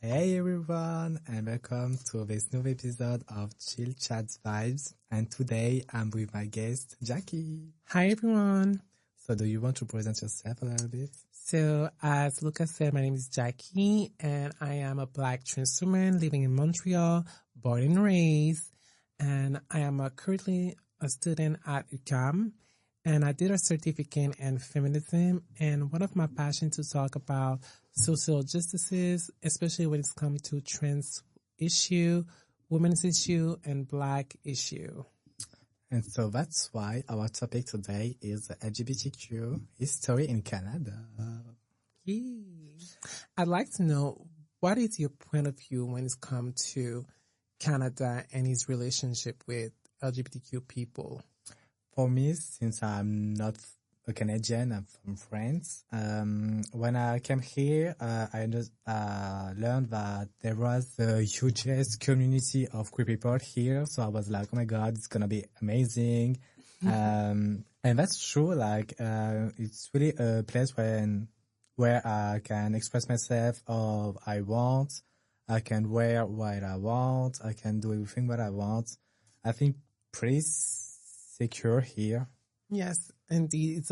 Hey everyone, and welcome to this new episode of Chill Chat Vibes. And today I'm with my guest, Jackie. Hi, everyone. So do you want to present yourself a little bit? So, as Lucas said, my name is Jackie, and I am a Black trans woman living in Montreal, born and raised. And I am currently a student at UQAM, and I did a certificate in feminism. And one of my passions to talk about social justices, especially when it's come to trans issue, women's issue, and Black issue. And so that's why our topic today is LGBTQ history in Canada. Yay. I'd like to know, what is your point of view when it's come to Canada and its relationship with LGBTQ people? For me, since I'm not a Canadian, I'm from France. When I came here, I just learned that there was the hugest community of queer people here. So I was like, oh my God, it's gonna be amazing. And that's true. Like, it's really a place where I can express myself of I want. I can wear what I want. I can do everything what I want. I think pretty secure here. Yes, indeed. It's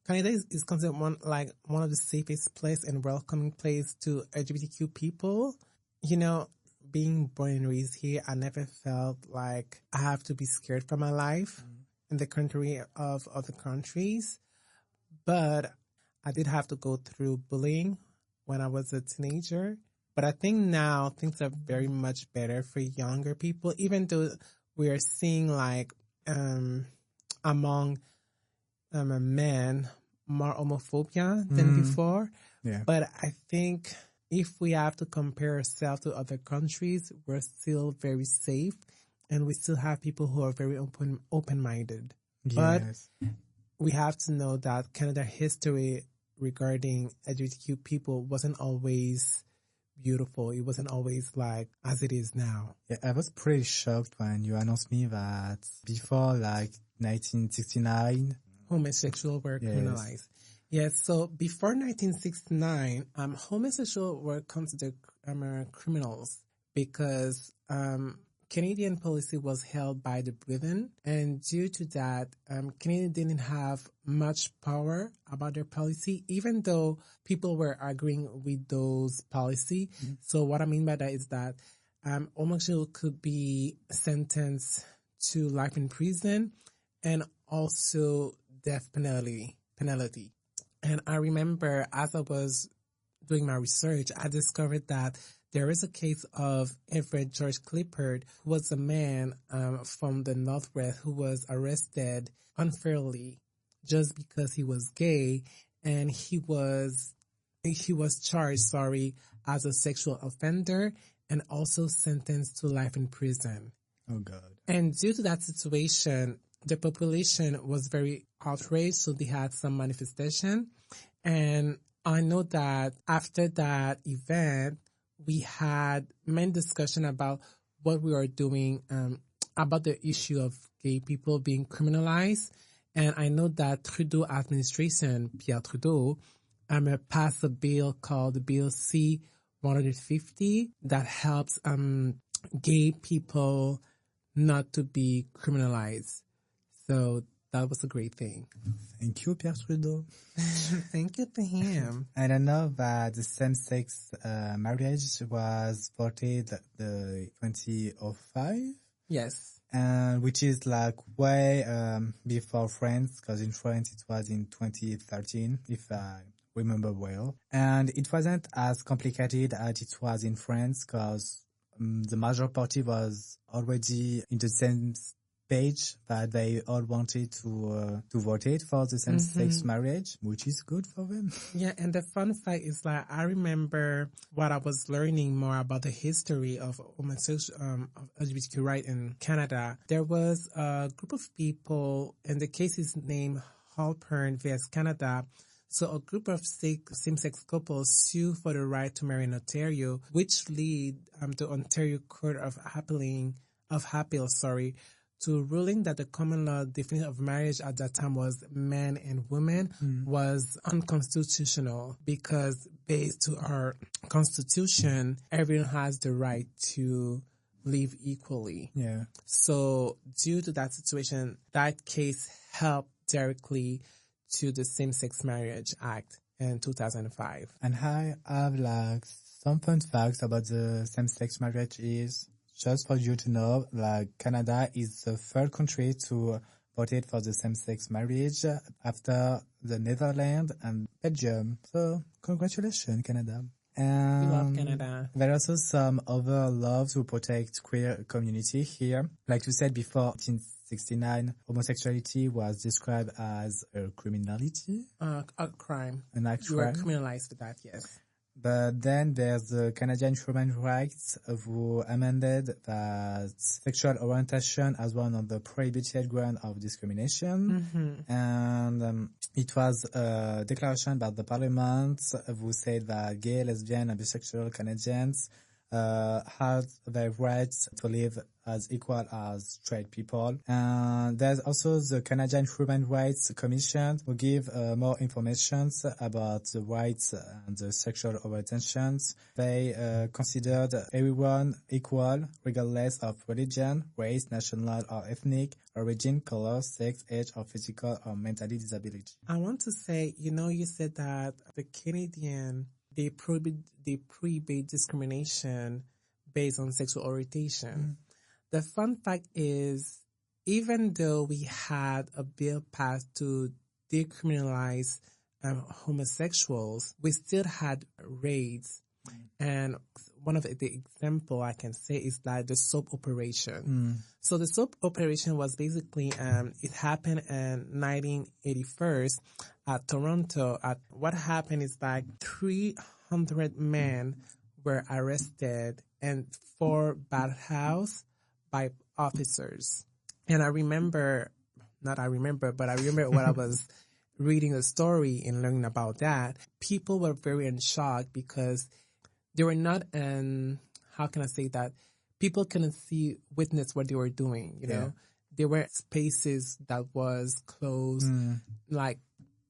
Canada is considered one of the safest place and welcoming place to LGBTQ people. You know, being born and raised here, I never felt like I have to be scared for my life in the country of other countries. But I did have to go through bullying when I was a teenager. But I think now things are very much better for younger people, even though we are seeing among men more homophobia than before. Yeah. But I think if we have to compare ourselves to other countries, we're still very safe, and we still have people who are very open-minded. Yes. But we have to know that Canada history regarding LGBTQ people wasn't always beautiful. It wasn't always like as it is now. Yeah, I was pretty shocked when you announced me that before 1969, homosexual were criminalized. Yes, so before 1969, homosexual were considered criminals because Canadian policy was held by the Britain, and due to that, Canada didn't have much power about their policy, even though people were agreeing with those policy. So what I mean by that is that homosexual could be sentenced to life in prison and also death penalty. And I remember as I was doing my research, I discovered that there is a case of Everett George Clifford, who was a man from the Northwest who was arrested unfairly just because he was gay, and he was charged, as a sexual offender and also sentenced to life in prison. Oh God. And due to that situation, the population was very outraged, so they had some manifestation. And I know that after that event, we had many discussion about what we are doing about the issue of gay people being criminalized. And I know that Trudeau administration, Pierre Trudeau, passed a bill called Bill C-150 that helps gay people not to be criminalized. So that was a great thing. Thank you, Pierre Trudeau. Thank you to him. And I know that the same-sex marriage was voted the 2005. Yes. And which is way before France, because in France it was in 2013, if I remember well. And it wasn't as complicated as it was in France, because the major party was already in the same page that they all wanted to vote it for the same-sex marriage, which is good for them. Yeah, and the fun fact is I remember what I was learning more about the history of homosexual LGBTQ rights in Canada. There was a group of people, and the case is named Halpern vs. Canada. So a group of same-sex couples sue for the right to marry in Ontario, which lead the Ontario Court of Appeal, to ruling that the common law definition of marriage at that time was man and woman was unconstitutional, because based to our constitution, everyone has the right to live equally. Yeah. So due to that situation, that case helped directly to the Same-Sex Marriage Act in 2005. And I have like some fun facts about the same-sex marriage is, just for you to know, like Canada is the third country to vote for the same-sex marriage after the Netherlands and Belgium. So congratulations, Canada. We love Canada. There are also some other laws to protect queer community here. Like you said before, 1969, homosexuality was described as a criminality. A crime. An act You crime. were criminalized for that, yes. But then there's the Canadian Human Rights who amended that sexual orientation as one of the prohibited grounds of discrimination. And it was a declaration by the Parliament who said that gay, lesbian, and bisexual Canadians have their rights to live as equal as straight people. And there's also the Canadian Human Rights Commission who give more information about the rights and the sexual orientations. They considered everyone equal regardless of religion, race, national or ethnic origin, color, sex, age, or physical or mental disability. I want to say, you said that the Canadian, they prohibit discrimination based on sexual orientation. The fun fact is, even though we had a bill passed to decriminalize homosexuals, we still had raids. And one of the example I can say is like the soap operation. So the soap operation was basically, it happened in 1981 at Toronto. What happened is like 300 men were arrested and 4 bathhouses by officers. And I remember when I was reading the story and learning about that, people were very in shock because they were not how can I say that? People couldn't witness what they were doing, you know? There were spaces that was closed, like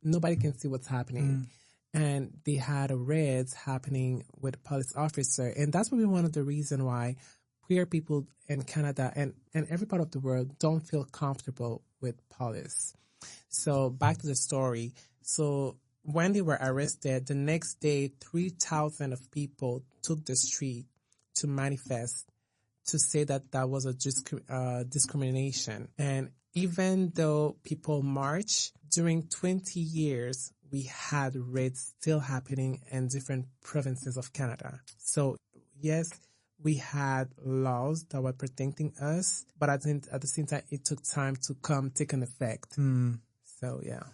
nobody can see what's happening. And they had raids happening with police officer. And that's probably one of the reasons why queer people in Canada and every part of the world don't feel comfortable with police. So back to the story. So when they were arrested, the next day, 3,000 of people took the street to manifest to say that that was a discrimination. And even though people marched, during 20 years, we had raids still happening in different provinces of Canada. So yes, we had laws that were protecting us, but at the same time, it took time to take an effect. So yeah.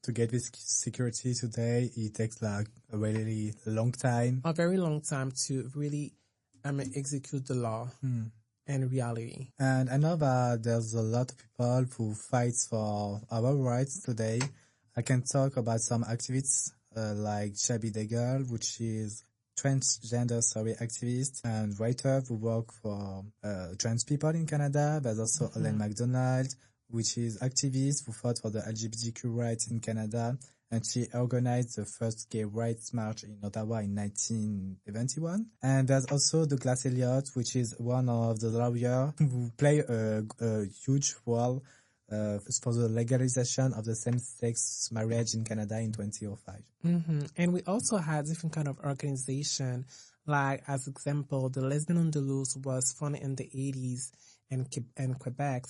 To get this security today, it takes like a really long time. A very long time to really execute the law in reality. And I know that there's a lot of people who fight for our rights today. I can talk about some activists like Shabby the Girl, which is transgender activist and writer who work for trans people in Canada. There's also Ellen MacDonald, which is activist who fought for the LGBTQ rights in Canada, and she organized the first gay rights march in Ottawa in 1971. And there's also Douglas Elliott, which is one of the lawyers who play a huge role for the legalization of the same-sex marriage in Canada in 2005. And we also had different kind of organization, like as example, the Lesbian on the Loose was founded in the 80s in Quebec,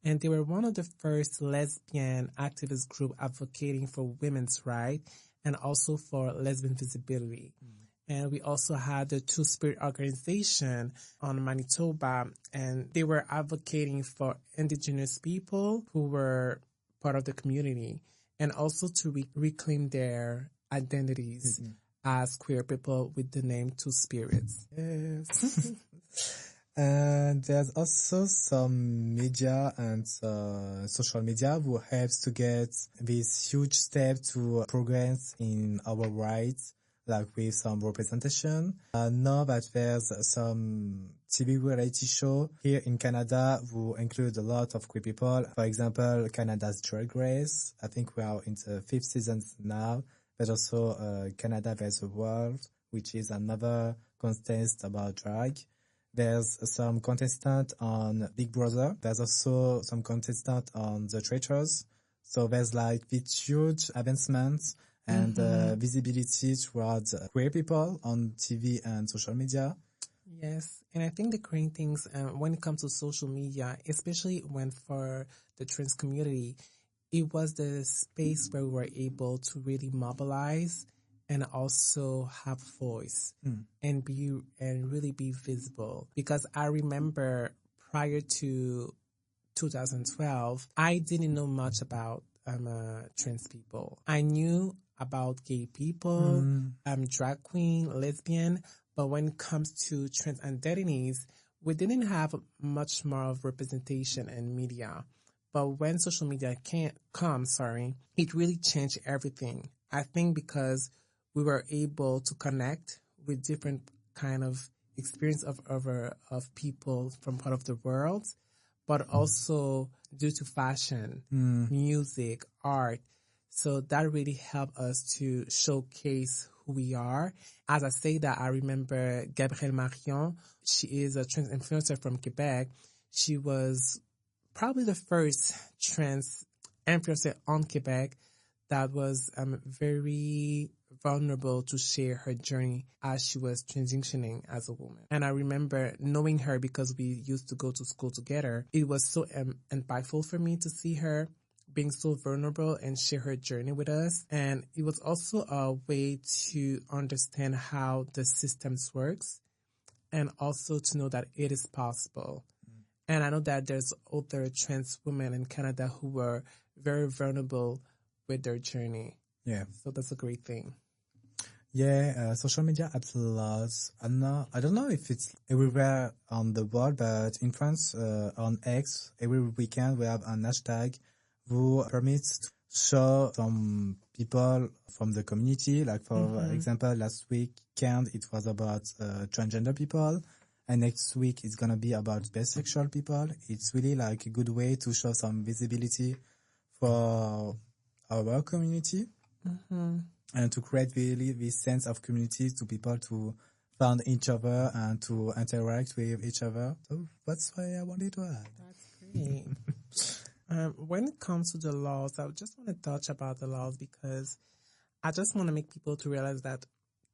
and they were one of the first lesbian activist group advocating for women's rights and also for lesbian visibility. And we also had the Two Spirit organization on Manitoba, and they were advocating for Indigenous people who were part of the community and also to reclaim their identities as queer people with the name Two Spirits. Yes. And there's also some media and social media who helps to get this huge step to progress in our rights. like with some representation. Now that there's some TV reality show here in Canada who include a lot of queer people. For example, Canada's Drag Race. I think we are in the 5th season now. But also Canada vs. the World, which is another contest about drag. There's some contestant on Big Brother. There's also some contestant on The Traitors. So there's like this huge advancement and visibility towards queer people on TV and social media. Yes, and I think the great things when it comes to social media, especially when for the trans community, it was the space where we were able to really mobilize and also have voice and really be visible. Because I remember prior to 2012, I didn't know much about trans people. I knew about gay people, drag queen, lesbian, but when it comes to trans identities, we didn't have much more of representation in media. But when social media it really changed everything. I think because we were able to connect with different kind of experience of people from part of the world, but also due to fashion, music, art. So that really helped us to showcase who we are. As I say that, I remember Gabrielle Marion. She is a trans influencer from Quebec. She was probably the first trans influencer on Quebec that was very vulnerable to share her journey as she was transitioning as a woman. And I remember knowing her because we used to go to school together. It was so impactful for me to see her being so vulnerable and share her journey with us. And it was also a way to understand how the systems works and also to know that it is possible. And I know that there's other trans women in Canada who were very vulnerable with their journey. Yeah. So that's a great thing. Yeah, social media at large. I don't know if it's everywhere on the world, but in France, on X, every weekend we have an hashtag who permits to show some people from the community. Like for example, last weekend it was about transgender people. And next week it's gonna be about bisexual people. It's really like a good way to show some visibility for our community and to create really this sense of community to people to find each other and to interact with each other. So that's why I wanted to add. That's great. When it comes to the laws, I just want to touch about the laws because I just want to make people to realize that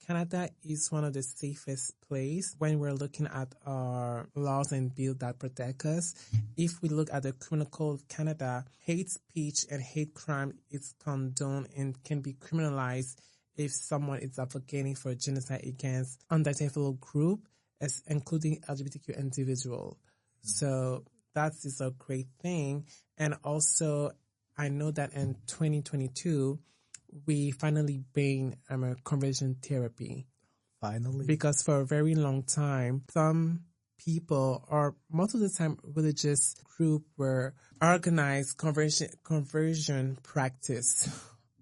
Canada is one of the safest places when we're looking at our laws and bills that protect us. If we look at the Criminal Code of Canada, hate speech and hate crime is condoned and can be criminalized if someone is advocating for genocide against unidentifiable group, as including LGBTQ individual. So that is a great thing. And also, I know that in 2022, we finally banned conversion therapy. Finally. Because for a very long time, some people, or most of the time religious group, were organized conversion practice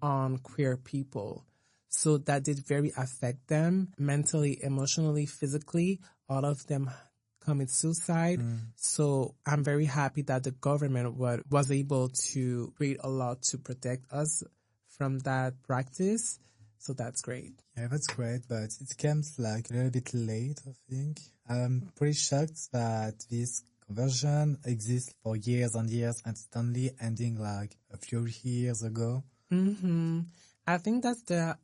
on queer people. So that did very affect them mentally, emotionally, physically. All of them commit suicide. So I'm very happy that the government was able to create a law to protect us from that practice. So that's great. Yeah, that's great, but it comes like a little bit late, I think. I'm pretty shocked that this conversion exists for years and years and it's only ending like a few years ago. I think that's the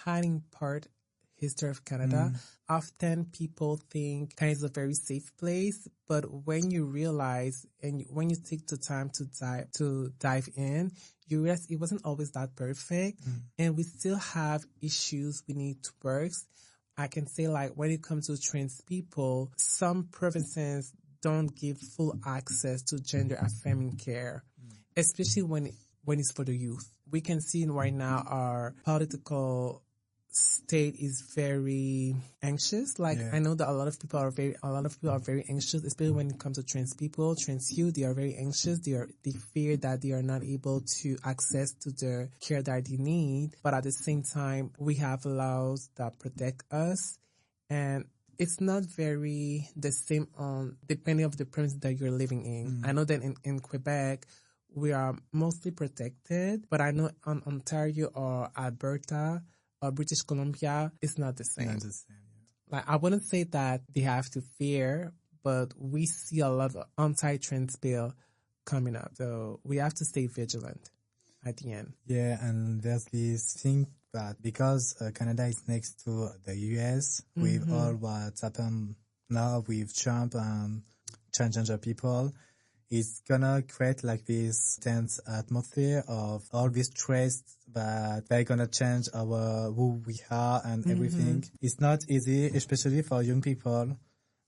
hiding part history of Canada. Often people think Canada is a very safe place, but when you realize and when you take the time to dive in, you realize it wasn't always that perfect, and we still have issues we need to work. I can say, like, when it comes to trans people, some provinces don't give full access to gender affirming care, especially when it's for the youth. We can see right now our political state is very anxious. Like I know that a lot of people are very anxious, especially when it comes to trans people, trans youth. They are very anxious. They fear that they are not able to access to the care that they need. But at the same time, we have laws that protect us, and it's not very the same on depending of the premise that you're living in. I know that in Quebec, we are mostly protected, but I know on Ontario or Alberta or British Columbia, it's not the same. Not the same, yeah. Like, I wouldn't say that they have to fear, but we see a lot of anti-trans bill coming up. So we have to stay vigilant at the end. Yeah, and there's this thing that because Canada is next to the US, with all what's happened now with Trump and transgender people, it's gonna create like this tense atmosphere of all these traits that they're gonna change who we are and everything. It's not easy, especially for young people.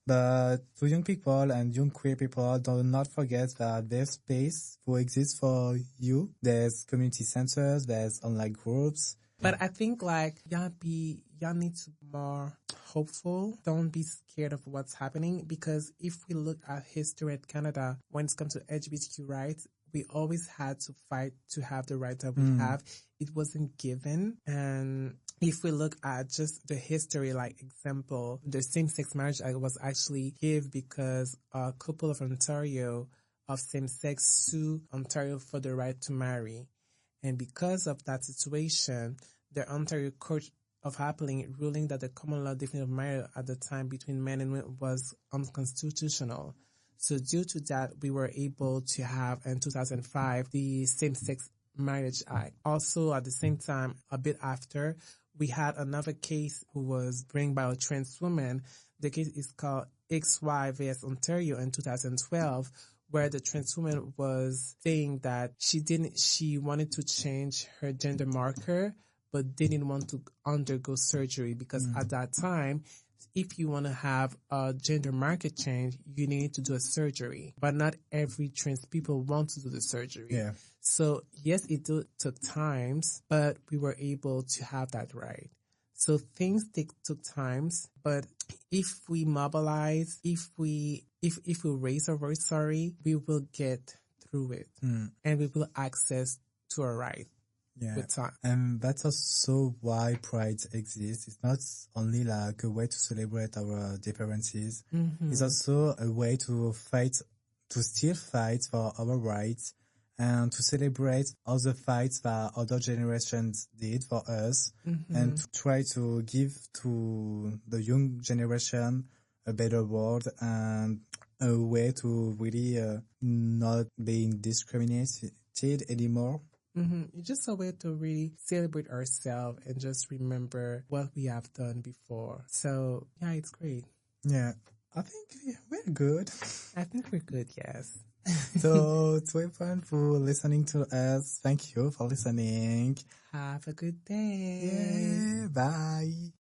But to young people and young queer people, do not forget that there's space to exist for you. There's community centers, there's online groups. But I think like y'all need to be more hopeful. Don't be scared of what's happening, because if we look at history at Canada, when it comes to LGBTQ rights, we always had to fight to have the rights that we have. It wasn't given. And if we look at just the history, like example, the same-sex marriage was actually given because a couple of Ontario of same-sex sued Ontario for the right to marry. And because of that situation, the Ontario Court of Appeal ruling that the common law definition of marriage at the time between men and women was unconstitutional. So due to that, we were able to have in 2005 the Same-Sex Marriage Act. Also, at the same time, a bit after, we had another case who was brought by a trans woman. The case is called XY vs Ontario in 2012, where the trans woman was saying that she wanted to change her gender marker, but didn't want to undergo surgery because at that time, if you want to have a gender marker change, you need to do a surgery. But not every trans people want to do the surgery. Yeah. So yes, it took times, but we were able to have that right. So things took times, but if we mobilize, if we raise our voice, we will get through it, and we will access to our right. Yeah, with time. And that's also why Pride exists. It's not only like a way to celebrate our differences. It's also a way to still fight for our rights and to celebrate all the fights that other generations did for us, and to try to give to the young generation a better world and a way to really not being discriminated anymore. It's just a way to really celebrate ourselves and just remember what we have done before. So, yeah, it's great. Yeah, I think we're good. I think we're good, yes. So, to everyone for listening to us, thank you for listening. Have a good day. Yeah, bye.